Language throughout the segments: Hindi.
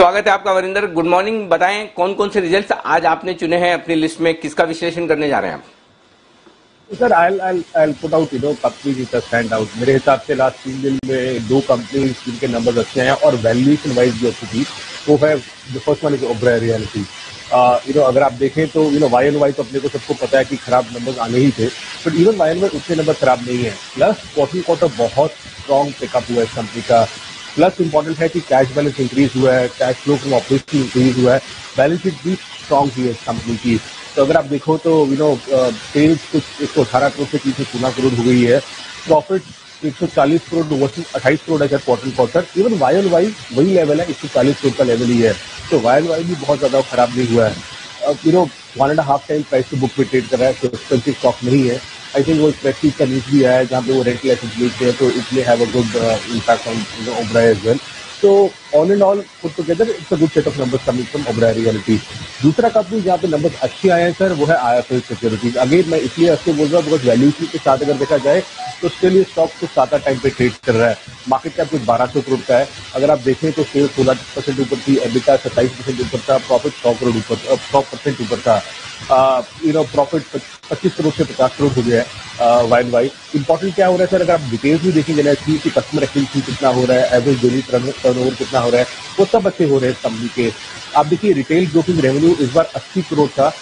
स्वागत है आपका वरिंदर। Good morning. बताएं कौन कौन से रिजल्ट्स आज आपने चुने हैं अपनी लिस्ट में, किसका विश्लेषण करने जा रहे हैं आप? Sir I'll put out company की स्टैंड आउट। मेरे हिसाब से लास्ट 3 दिन में 2 कंपनी जिनके नंबर्स अच्छे हैं और वैल्यूएशन वाइज भी अच्छी थी। वो है the first one is Oberoi realty. अगर आप देखें तो वाई एंड वाई तो अपने को सबको पता है कि खराब नंबर्स आने ही थे, but even Y and Y उतने नंबर खराब नहीं है। प्लस क्वार्टर बहुत स्ट्रॉन्ग पिकअप हुआ है इस कंपनी का। प्लस इंपॉर्टेंट है कि कैश बैलेंस इंक्रीज हुआ है, cash flow from operation increase हुआ है, बैलेंस शीट भी स्ट्रॉन्ग हुई है इस कंपनी की। तो अगर आप देखो तो सेल्स कुछ 118 करोड़ से 316 करोड़ हो गई है। प्रॉफिट 140 करोड़ वर्सेस 28 करोड़ है quarter. Even Y and Y वही लेवल है, 140 करोड़ का लेवल ही है। तो वाई एंड वाई भी बहुत ज्यादा खराब नहीं हुआ है। 1.5 टाइम प्राइस टू बुक पे ट्रेड कर रहा है, तो एक्सपेंसिव स्टॉक नहीं है। आई थिंक वो प्रेस्टीज का न्यूज भी है जहाँ पे वो रेंटल एसेट बेचते हैं, तो it may have a good impact on Oberoi as well. तो on and all put together it's a good set of numbers coming from Oberoi realty. दूसरा कंपनी जहाँ पे नंबर्स अच्छे आए हैं सर, वो है IIFL सिक्योरिटीज। अगेन मैं इसलिए ऐसे बोल रहा हूँ बिकॉज वैल्यूएशन के साथ अगर देखा जाए तो स्टिल ये स्टॉक कुछ 7-8 टाइम पे ट्रेड कर रहा है। मार्केट कैप कुछ 1200 करोड़ का है। अगर आप देखें तो सेल्स 16% ऊपर थी, एबिटा 27% ऊपर था, प्रॉफिट 100% ऊपर था। प्रॉफिट 25 करोड़ से 50 करोड़ हो गया है वाई एंड वाई। इंपॉर्टेंट क्या हो रहा है सर, अगर आप डिटेल्स भी देखेंगे ना कि कस्टमर एक्विजिशन कितना हो रहा है, एवरेज डेली टर्नओवर कितना हो रहा है, वो सब अच्छे हो रहे हैं कंपनी के। आप देखिए रिटेल ब्रोकिंग रेवेन्यू इस बार 80 करोड़ था।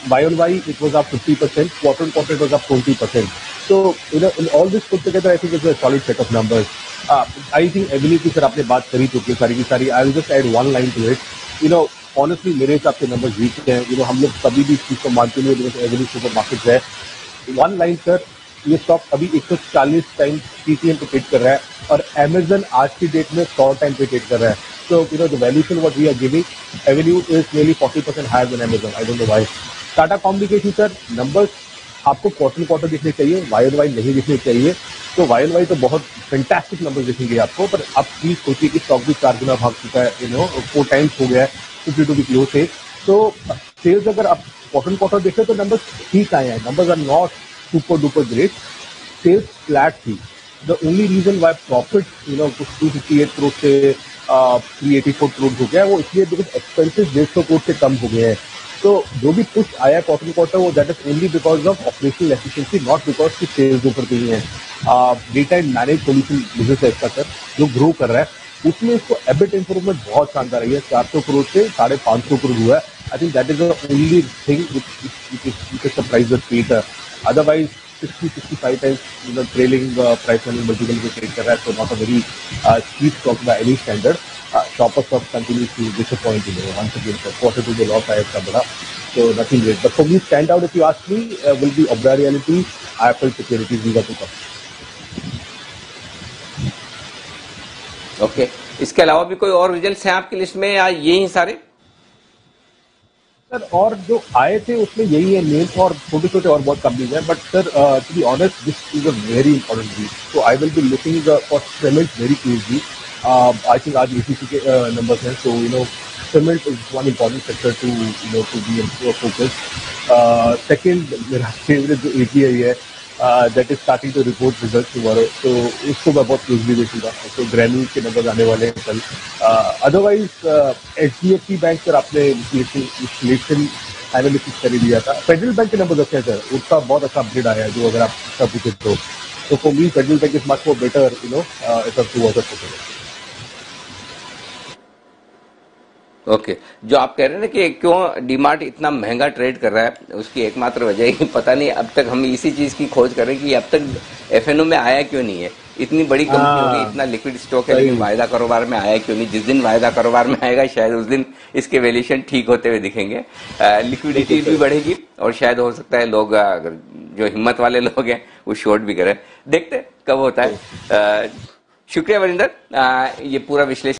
Y on Y it was up 50%, quarter it was up 20%। So in all this put together, I think it's a solid set of numbers. I think ability sir आपने बात करी चुकी है सारी की सारी। I will just add one line to it. Honestly मेरे हिसाब से नंबर्स वीक हैं। हम लोग कभी भी इस चीज को मानते नहीं बिकॉज एवरेज सुपर मार्केट है। वन लाइन सर, ये स्टॉक अभी 140 टाइम TTM पे ट्रेड कर रहा है और Amazon आज की डेट में 100 टाइम पे ट्रेड कर रहा है। So the valuation what we are giving, revenue is nearly 40% higher than Amazon. I don't know why. Tata communication sir, numbers आपको क्वार्टर दिखने चाहिए, वाई एंड वाई नहीं दिखने चाहिए। तो वाई एंड वाई तो बहुत फैंटास्टिक नंबर दिखेंगे आपको, पर अब प्लीज सोचिए कि स्टॉक भी 4 गुना भाग चुका है, 4 टाइम्स हो गया है 52 की क्लोज से। तो सेल्स अगर आप क्वार्टर देखें तो नंबर ठीक आए हैं, numbers are not super duper great. Sales flat थी। The only reason why profit कुछ 258 करोड़ से 384 करोड़ हो गया है, वो इसलिए बिकॉज एक्सपेंसिस 150 करोड़ से कम हो गए हैं। तो जो भी पुश आया क्वार्टर वो that is only because of operational efficiency, not because की सेल्स ऊपर गई है। Data and manage solution business है इसका सर, जो ग्रो कर रहा है, उसमें इसको एबिट इंप्रूवमेंट बहुत शानदार रही है। 400 करोड़ से 550 करोड़ हुआ है। I think that is the only thing which surprise the street. Otherwise 60-65 times trailing price multiple पे ट्रेड कर रहा है, तो not a very cheap stock by any standard. Shopper Stop continues to disappoint once again. For quarter two, the loss आया इसका बड़ा, so nothing great. But for me, stand out if you ask me, will be Oberoi Realty, IIFL Securities. These are two companies. Okay, इसके अलावा भी कोई और रिजल्ट्स हैं आपकी लिस्ट में या यही सारे? सर और जो आए थे उसमें यही है नेम्स, और छोटे और बहुत कंपनीज हैं। But sir to be honest, this is a very important week, so I will be looking for cement very closely. I think आज ECC के numbers हैं, so cement is one important sector to be in focus. Second, मेरा favorite जो API है, that is starting to report results tomorrow, so उसको मैं बहुत closely देखूंगा। तो ग्रैन्यूल्स के नंबर आने वाले हैं कल। अदरवाइज HDFC बैंक सर आपने विश्लेषण एनालिसिस कर ही दिया था। फेडरल बैंक के नंबर अच्छे हैं सर, उसका बहुत अच्छा अपडेट आया है, जो अगर आप सब पूछे तो for me federal bank is much more better okay, जो आप कह रहे हैं ना कि क्यों डीमार्ट इतना महंगा ट्रेड कर रहा है, उसकी एकमात्र वजह ही पता नहीं, अब तक हम इसी चीज की खोज करें कि अब तक FNO में आया क्यों नहीं है। इतनी बड़ी कंपनी होगी, इतना लिक्विड स्टॉक है, लेकिन वायदा कारोबार में आया क्यों नहीं। जिस दिन वायदा कारोबार में आएगा शायद उस दिन इसके वैल्यूएशन ठीक होते हुए दिखेंगे, लिक्विडिटी भी बढ़ेगी और शायद हो सकता है लोग, अगर जो हिम्मत वाले लोग हैं, वो शॉर्ट भी करें। देखते कब होता है। शुक्रिया वरिंदर, ये पूरा विश्लेषण